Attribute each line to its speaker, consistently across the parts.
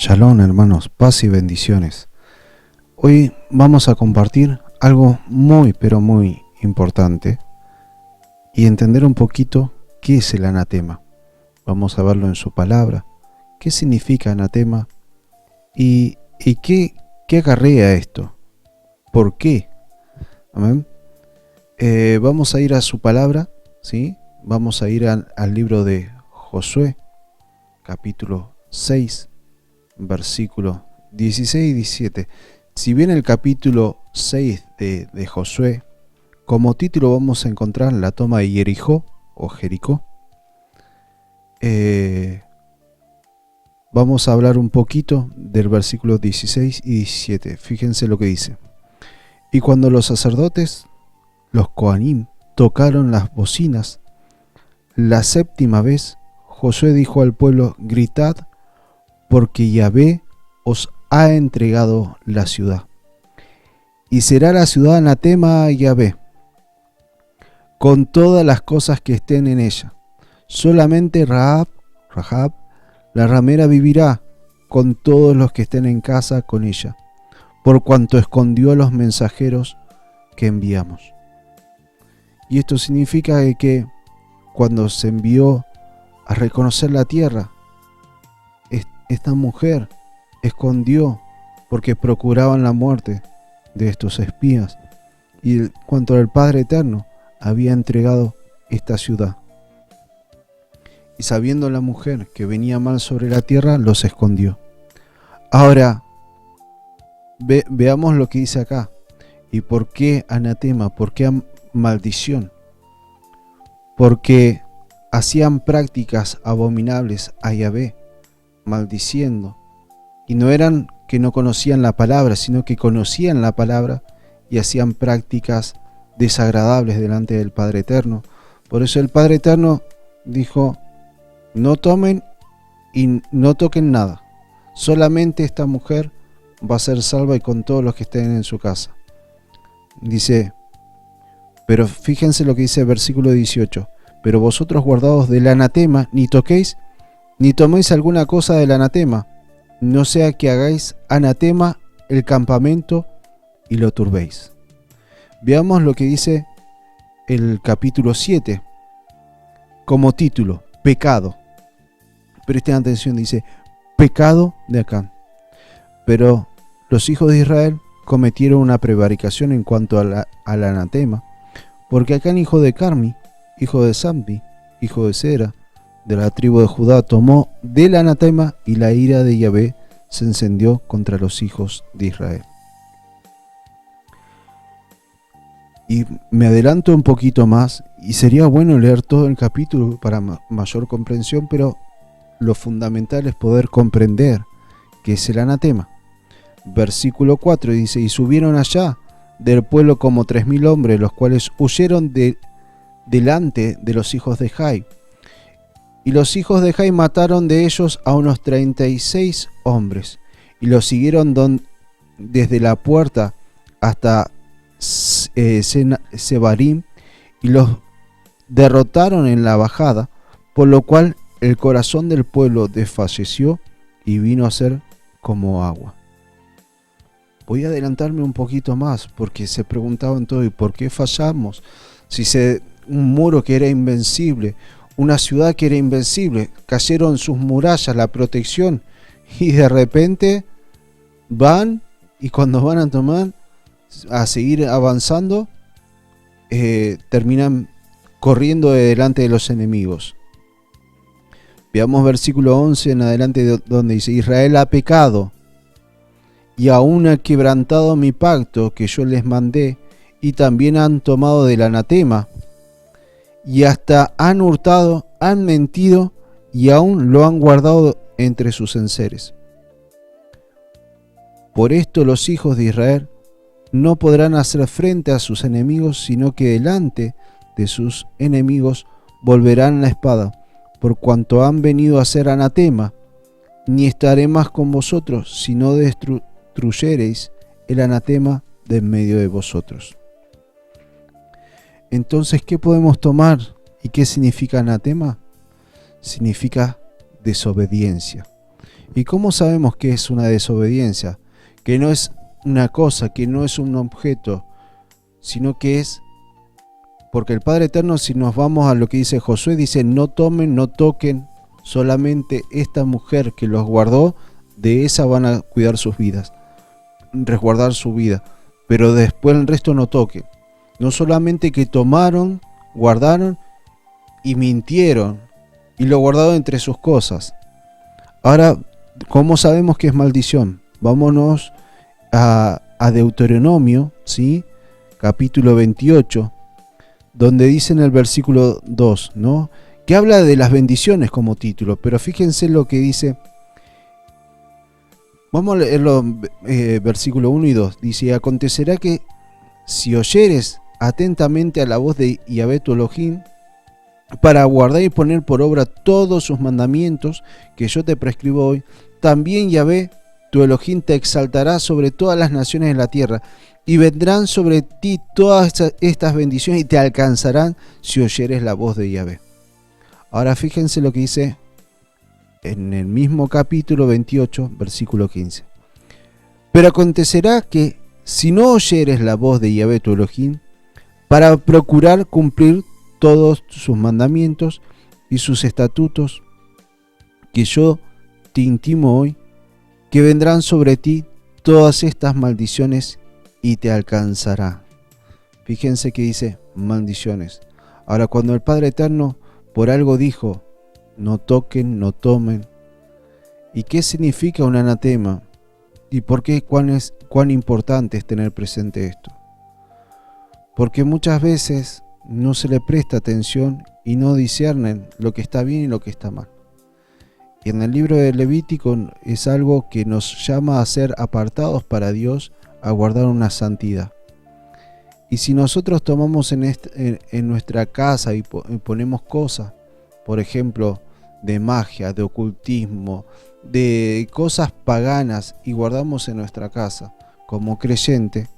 Speaker 1: Shalom, hermanos, paz y bendiciones. Hoy vamos a compartir algo muy pero muy importante y entender un poquito qué es el anatema. Vamos a verlo en su palabra, qué significa anatema y qué acarrea esto, por qué. Amén. Vamos a ir a su palabra, ¿sí? Vamos a ir al libro de Josué, capítulo 6, versículos 16 y 17. Si bien el capítulo 6 de Josué, como título vamos a encontrar la toma de Jericó o Jericó, vamos a hablar un poquito del versículo 16 y 17. Fíjense lo que dice. Y cuando los sacerdotes, los Coanim, tocaron las bocinas la séptima vez, Josué dijo al pueblo: gritad, porque Yahvé os ha entregado la ciudad. Y será la ciudad anatema a Yahvé, con todas las cosas que estén en ella. Solamente Rahab, la ramera, vivirá, con todos los que estén en casa con ella, por cuanto escondió a los mensajeros que enviamos. Y esto significa que cuando se envió a reconocer la tierra, esta mujer escondió porque procuraban la muerte de estos espías, y cuanto el Padre Eterno había entregado esta ciudad. Y sabiendo la mujer que venía mal sobre la tierra, los escondió. Ahora, veamos lo que dice acá. ¿Y por qué anatema? ¿Por qué maldición? Porque hacían prácticas abominables a Yahvé, maldiciendo. Y no eran que no conocían la palabra, sino que conocían la palabra y hacían prácticas desagradables delante del Padre Eterno. Por eso el Padre Eterno dijo: no tomen y no toquen nada. Solamente esta mujer va a ser salva y con todos los que estén en su casa. Dice, pero fíjense lo que dice el versículo 18. Pero vosotros, guardaos del anatema, ni toquéis ni toméis alguna cosa del anatema, no sea que hagáis anatema el campamento y lo turbéis. Veamos lo que dice el capítulo 7 como título: pecado. Presten atención, dice pecado de Acán. Pero los hijos de Israel cometieron una prevaricación en cuanto al anatema, porque Acán, hijo de Carmi, hijo de Sambi, hijo de Sera, de la tribu de Judá, tomó del anatema, y la ira de Yahvé se encendió contra los hijos de Israel. Y me adelanto un poquito más, y sería bueno leer todo el capítulo para mayor comprensión, pero lo fundamental es poder comprender qué es el anatema. Versículo 4 dice: y subieron allá del pueblo como 3.000 hombres, los cuales huyeron delante de los hijos de Jai. Y los hijos de Jai mataron de ellos a unos 36 hombres, y los siguieron desde la puerta hasta Sebarim, y los derrotaron en la bajada, por lo cual el corazón del pueblo desfalleció y vino a ser como agua. Voy a adelantarme un poquito más, porque se preguntaban todo: ¿y por qué fallamos? Si un muro que era invencible, una ciudad que era invencible, cayeron sus murallas, la protección, y de repente van, y cuando van a tomar, a seguir avanzando, terminan corriendo de delante de los enemigos. Veamos versículo 11 en adelante, donde dice: Israel ha pecado y aún ha quebrantado mi pacto que yo les mandé, y también han tomado del anatema, y hasta han hurtado, han mentido, y aún lo han guardado entre sus enseres. Por esto los hijos de Israel no podrán hacer frente a sus enemigos, sino que delante de sus enemigos volverán la espada, por cuanto han venido a ser anatema. Ni estaré más con vosotros, si no destruyereis el anatema de en medio de vosotros. Entonces, ¿qué podemos tomar? ¿Y qué significa anatema? Significa desobediencia. ¿Y cómo sabemos que es una desobediencia? Que no es una cosa, que no es un objeto, sino que es porque el Padre Eterno, si nos vamos a lo que dice Josué, dice: no tomen, no toquen, solamente esta mujer que los guardó, de esa van a cuidar sus vidas, resguardar su vida, pero después el resto no toquen. No solamente que tomaron, guardaron y mintieron y lo guardaron entre sus cosas. Ahora, ¿cómo sabemos que es maldición? Vámonos a Deuteronomio, ¿sí? Capítulo 28, donde dice en el versículo 2, ¿no? Que habla de las bendiciones como título, pero fíjense lo que dice. Vamos a leerlo, versículo 1 y 2. Dice: acontecerá que si oyeres atentamente a la voz de Yahvé tu Elohim, para guardar y poner por obra todos sus mandamientos que yo te prescribo hoy, también Yahvé tu Elohim te exaltará sobre todas las naciones de la tierra, y vendrán sobre ti todas estas bendiciones y te alcanzarán si oyeres la voz de Yahvé. Ahora fíjense lo que dice en el mismo capítulo 28, versículo 15. Pero acontecerá que si no oyeres la voz de Yahvé tu Elohim, para procurar cumplir todos sus mandamientos y sus estatutos que yo te intimo hoy, que vendrán sobre ti todas estas maldiciones y te alcanzará. Fíjense que dice maldiciones. Ahora, cuando el Padre Eterno por algo dijo: no toquen, no tomen. ¿Y qué significa un anatema? ¿Y por qué cuán importante es tener presente esto? Porque muchas veces no se le presta atención y no disciernen lo que está bien y lo que está mal. Y en el libro de Levítico es algo que nos llama a ser apartados para Dios, a guardar una santidad. Y si nosotros tomamos en nuestra casa y ponemos cosas, por ejemplo, de magia, de ocultismo, de cosas paganas, y guardamos en nuestra casa como creyente,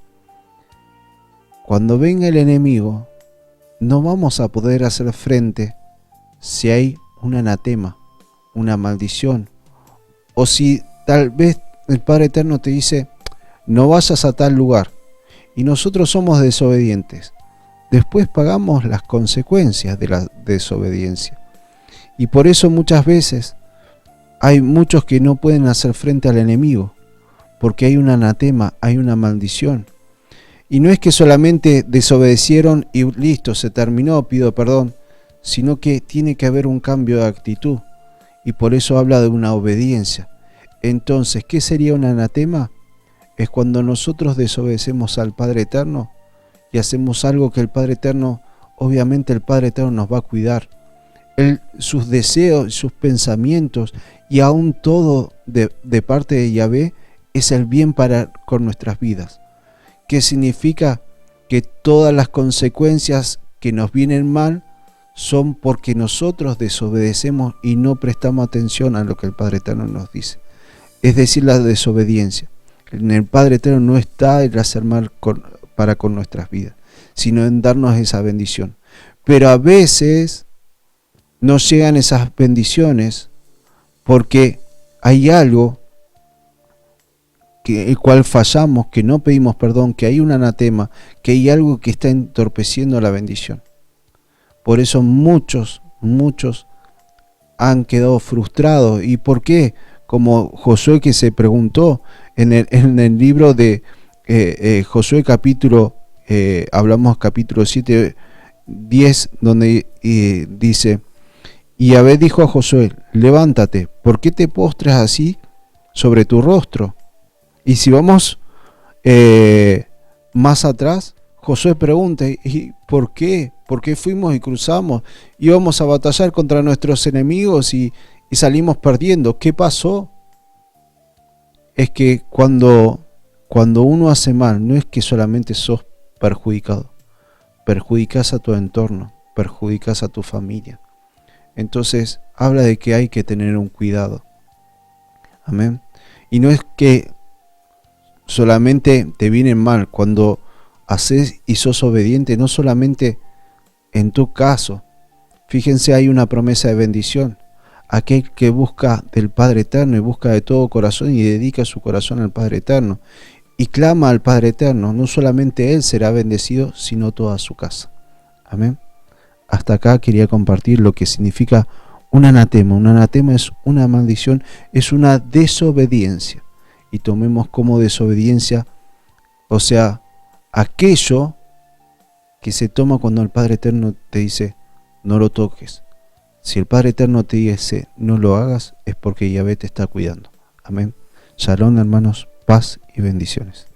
Speaker 1: cuando venga el enemigo, no vamos a poder hacer frente si hay un anatema, una maldición, o si tal vez el Padre Eterno te dice: no vayas a tal lugar, y nosotros somos desobedientes. Después pagamos las consecuencias de la desobediencia. Y por eso muchas veces hay muchos que no pueden hacer frente al enemigo, porque hay un anatema, hay una maldición. Y no es que solamente desobedecieron y listo, se terminó, pido perdón, sino que tiene que haber un cambio de actitud. Y por eso habla de una obediencia. Entonces, ¿qué sería un anatema? Es cuando nosotros desobedecemos al Padre Eterno y hacemos algo que el Padre Eterno, obviamente el Padre Eterno nos va a cuidar. Sus deseos, sus pensamientos y aún todo de parte de Yahvé es el bien con nuestras vidas. ¿Qué significa? Que todas las consecuencias que nos vienen mal son porque nosotros desobedecemos y no prestamos atención a lo que el Padre Eterno nos dice. Es decir, la desobediencia. En el Padre Eterno no está el hacer mal para con nuestras vidas, sino en darnos esa bendición. Pero a veces nos llegan esas bendiciones porque hay algo el cual fallamos, que no pedimos perdón, que hay un anatema, que hay algo que está entorpeciendo la bendición. Por eso muchos han quedado frustrados. ¿Y por qué? Como Josué, que se preguntó en el libro de Josué capítulo, hablamos capítulo 7, 10, donde dice: y Yahvé dijo a Josué: levántate, ¿por qué te postras así sobre tu rostro? Y si vamos más atrás, Josué pregunta: ¿y por qué? ¿Por qué fuimos y cruzamos? Íbamos a batallar contra nuestros enemigos y salimos perdiendo. ¿Qué pasó? Es que cuando uno hace mal, no es que solamente sos perjudicado. Perjudicas a tu entorno, perjudicas a tu familia. Entonces habla de que hay que tener un cuidado. Amén. Y no es que solamente te vienen mal cuando haces y sos obediente, no solamente en tu caso. Fíjense, hay una promesa de bendición. aquel que busca del Padre Eterno y busca de todo corazón y dedica su corazón al Padre Eterno y clama al Padre Eterno, no solamente él será bendecido, sino toda su casa. Amén. Hasta acá quería compartir lo que significa un anatema. Un anatema es una maldición, es una desobediencia. Y tomemos como desobediencia, o sea, aquello que se toma cuando el Padre Eterno te dice, no lo toques. Si el Padre Eterno te dice, no lo hagas, es porque Yahvé te está cuidando. Amén. Shalom, hermanos, paz y bendiciones.